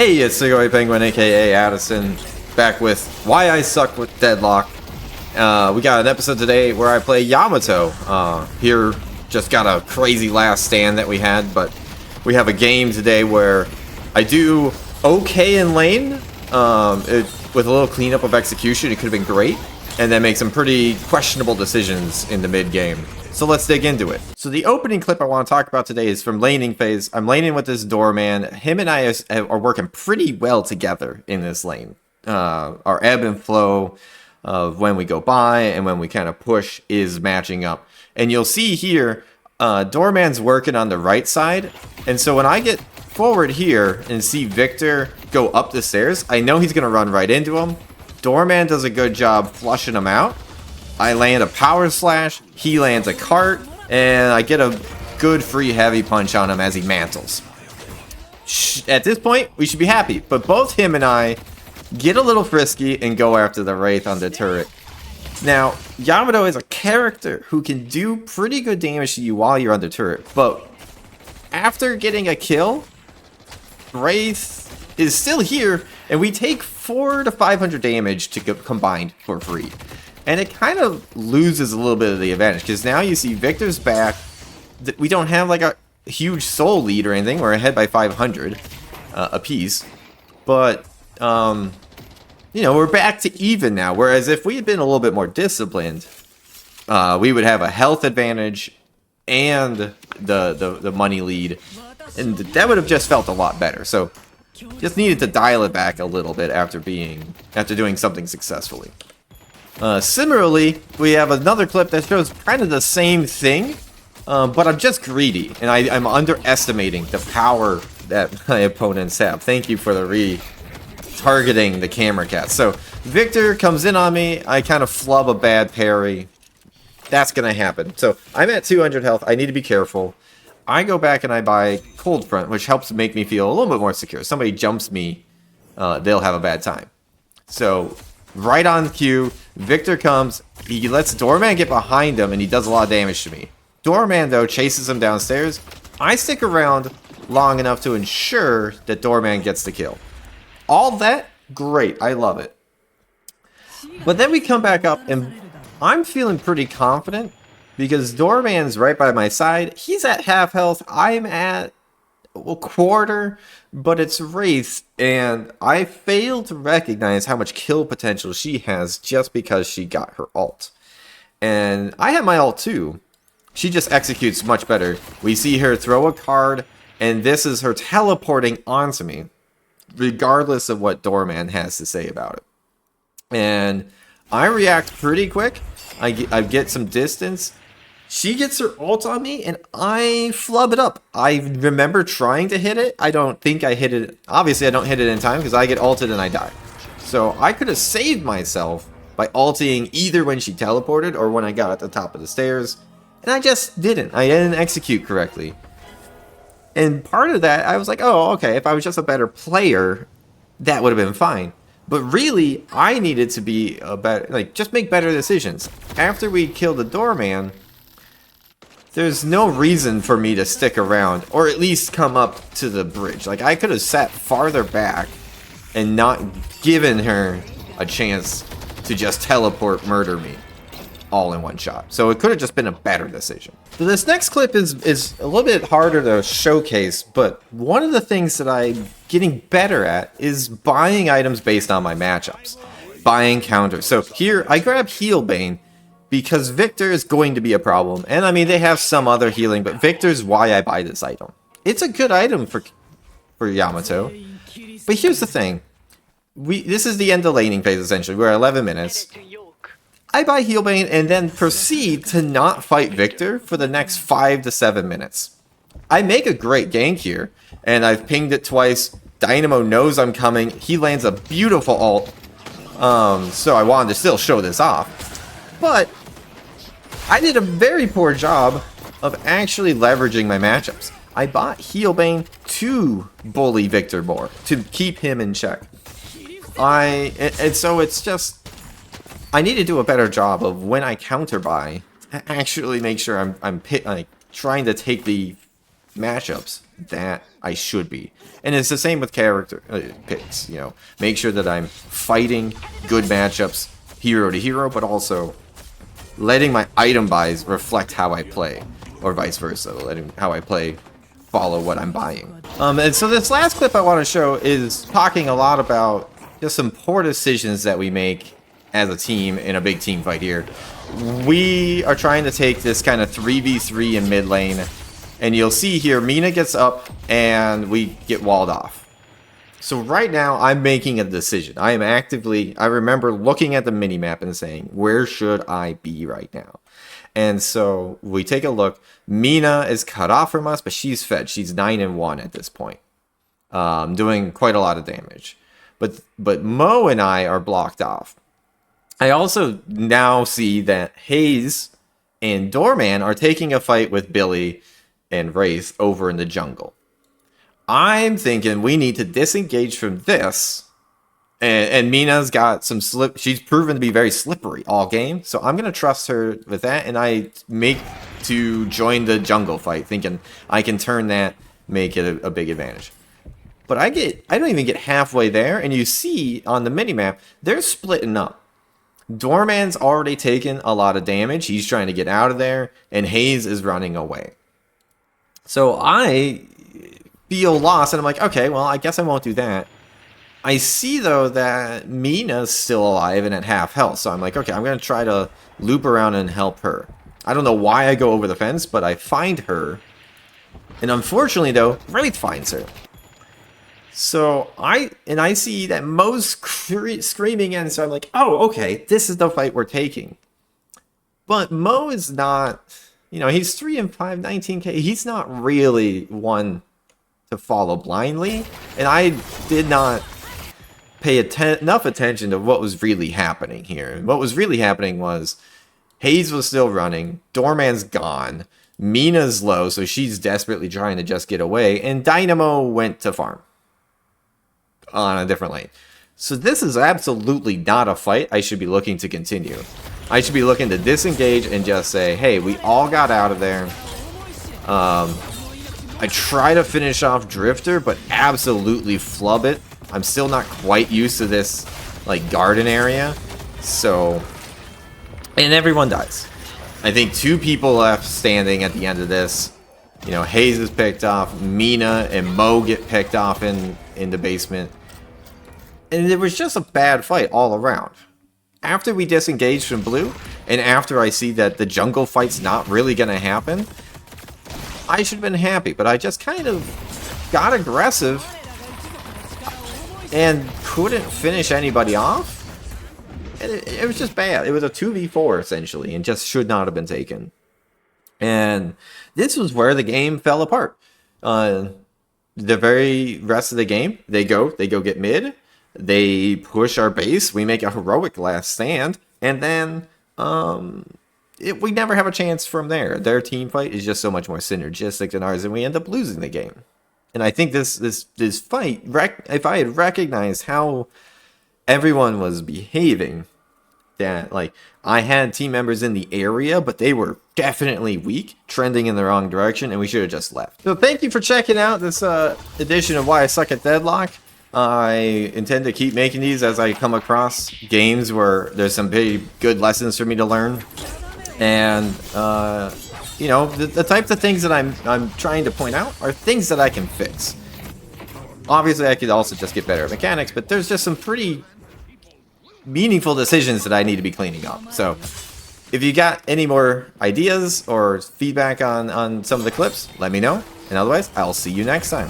Hey, it's Sugoi Penguin, aka Addison, back with Why I Suck with Deadlock. We got an episode today where I play Yamato. Here, just got a crazy last stand that we had, but we have a game today where I do okay in lane. With a little cleanup of execution, it could have been great, and then make some pretty questionable decisions in the mid-game. So let's dig into it. So the opening clip I want to talk about today is from laning phase. I'm laning with this doorman. Him and I are working pretty well together in this lane. Our ebb and flow of when we go by and when we kind of push is matching up. And you'll see here, doorman's working on the right side. And so when I get forward here and see Victor go up the stairs, I know he's going to run right into him. Doorman does a good job flushing him out. I land a power slash, he lands a cart, and I get a good free heavy punch on him as he mantles. At this point, we should be happy, but both him and I get a little frisky and go after the Wraith on the turret. Now, Yamato is a character who can do pretty good damage to you while you're on the turret, but after getting a kill, Wraith is still here, and we take 400 to 500 damage to combined for free. And it kind of loses a little bit of the advantage, because now you see Victor's back. We don't have like a huge soul lead or anything. We're ahead by 500 apiece. But, you know, we're back to even now. Whereas if we had been a little bit more disciplined, we would have a health advantage and the money lead. And that would have just felt a lot better. So, just needed to dial it back a little bit after doing something successfully. Similarly, we have another clip that shows kind of the same thing, but I'm just greedy, and I'm underestimating the power that my opponents have. Thank you for the targeting the camera cat. So, Victor comes in on me, I kind of flub a bad parry. That's gonna happen. So, I'm at 200 health, I need to be careful. I go back and I buy Cold Front, which helps make me feel a little bit more secure. Somebody jumps me, they'll have a bad time. So, right on cue, Victor comes, he lets Doorman get behind him, and he does a lot of damage to me. Doorman, though, chases him downstairs. I stick around long enough to ensure that Doorman gets the kill. All that, great, I love it. But then we come back up, and I'm feeling pretty confident, because Doorman's right by my side. He's at half health, I'm at a quarter, but it's Wraith, and I fail to recognize how much kill potential she has just because she got her ult. And I have my ult too. She just executes much better. We see her throw a card, and this is her teleporting onto me, regardless of what Doorman has to say about it. And I react pretty quick. I get some distance. She gets her ult on me, and I flub it up. I remember trying to hit it. I don't think I hit it. Obviously, I don't hit it in time because I get ulted and I die. So I could have saved myself by ulting either when she teleported or when I got at the top of the stairs. And I just didn't. I didn't execute correctly. And part of that, I was like, oh, okay, if I was just a better player, that would have been fine. But really, I needed to be a better, like, just make better decisions. After we killed the doorman, there's no reason for me to stick around, or at least come up to the bridge. Like, I could have sat farther back and not given her a chance to just teleport murder me all in one shot. So it could have just been a better decision. So this next clip is a little bit harder to showcase, but one of the things that I'm getting better at is buying items based on my matchups. Buying counters. So here, I grab Healbane, because Victor is going to be a problem. And I mean, they have some other healing, but Victor's why I buy this item. It's a good item for Yamato. But here's the thing. This is the end of laning phase, essentially. We're at 11 minutes. I buy Healbane and then proceed to not fight Victor for the next 5 to 7 minutes. I make a great gank here, and I've pinged it twice. Dynamo knows I'm coming. He lands a beautiful ult. So I wanted to still show this off. But I did a very poor job of actually leveraging my matchups. I bought Healbane to bully Victor more, to keep him in check. And so it's just, I need to do a better job of when I counter buy, actually make sure I'm trying to take the matchups that I should be. And it's the same with character picks, you know. Make sure that I'm fighting good matchups, hero to hero, but also letting my item buys reflect how I play, or vice versa, letting how I play follow what I'm buying. And so this last clip I want to show is talking a lot about just some poor decisions that we make as a team in a big team fight here. We are trying to take this kind of 3v3 in mid lane, and you'll see here Mina gets up and we get walled off. So right now I'm making a decision. I remember looking at the minimap and saying, where should I be right now? And so we take a look. Mina is cut off from us, but she's fed. She's 9-1 at this point, doing quite a lot of damage. But Mo and I are blocked off. I also now see that Hayes and Doorman are taking a fight with Billy and Wraith over in the jungle. I'm thinking we need to disengage from this. And Mina's got some slip. She's proven to be very slippery all game. So I'm going to trust her with that. And I make to join the jungle fight, thinking I can turn that, make it a big advantage. But I don't even get halfway there. And you see on the minimap, they're splitting up. Doorman's already taken a lot of damage. He's trying to get out of there. And Hayes is running away. So I feel lost. And I'm like, okay, well, I guess I won't do that. I see, though, that Mina's still alive and at half health. So I'm like, okay, I'm going to try to loop around and help her. I don't know why I go over the fence, but I find her. And unfortunately, though, Wraith finds her. So I see that Mo's screaming in, so I'm like, oh, okay, this is the fight we're taking. But Mo is not, you know, he's 3-5, 19k. He's not really one to follow blindly. And I did not pay enough attention to what was really happening here. What was really happening was Hayes was still running, Doorman's gone, Mina's low, so she's desperately trying to just get away, and Dynamo went to farm on a different lane. So this is absolutely not a fight I should be looking to continue. I should be looking to disengage and just say, hey, we all got out of there. I try to finish off Drifter, but absolutely flub it. I'm still not quite used to this, like, garden area. So, and everyone dies. I think 2 people left standing at the end of this. You know, Hayes is picked off. Mina and Mo get picked off in the basement. And it was just a bad fight all around. After we disengaged from blue, and after I see that the jungle fight's not really going to happen, I should have been happy. But I just kind of got aggressive and couldn't finish anybody off. And it was just bad. It was a 2v4 essentially, and just should not have been taken. And this was where the game fell apart. The very rest of the game, they go get mid, they push our base, we make a heroic last stand, and then we never have a chance from there. Their team fight is just so much more synergistic than ours, and we end up losing the game. And I think this fight, if I had recognized how everyone was behaving, that, like, I had team members in the area, but they were definitely weak, trending in the wrong direction, and we should have just left. So thank you for checking out this edition of Why I Suck at Deadlock. I intend to keep making these as I come across games where there's some pretty good lessons for me to learn. And, you know, the types of things that I'm trying to point out are things that I can fix. Obviously, I could also just get better at mechanics, but there's just some pretty meaningful decisions that I need to be cleaning up. So, if you got any more ideas or feedback on some of the clips, let me know. And otherwise, I'll see you next time.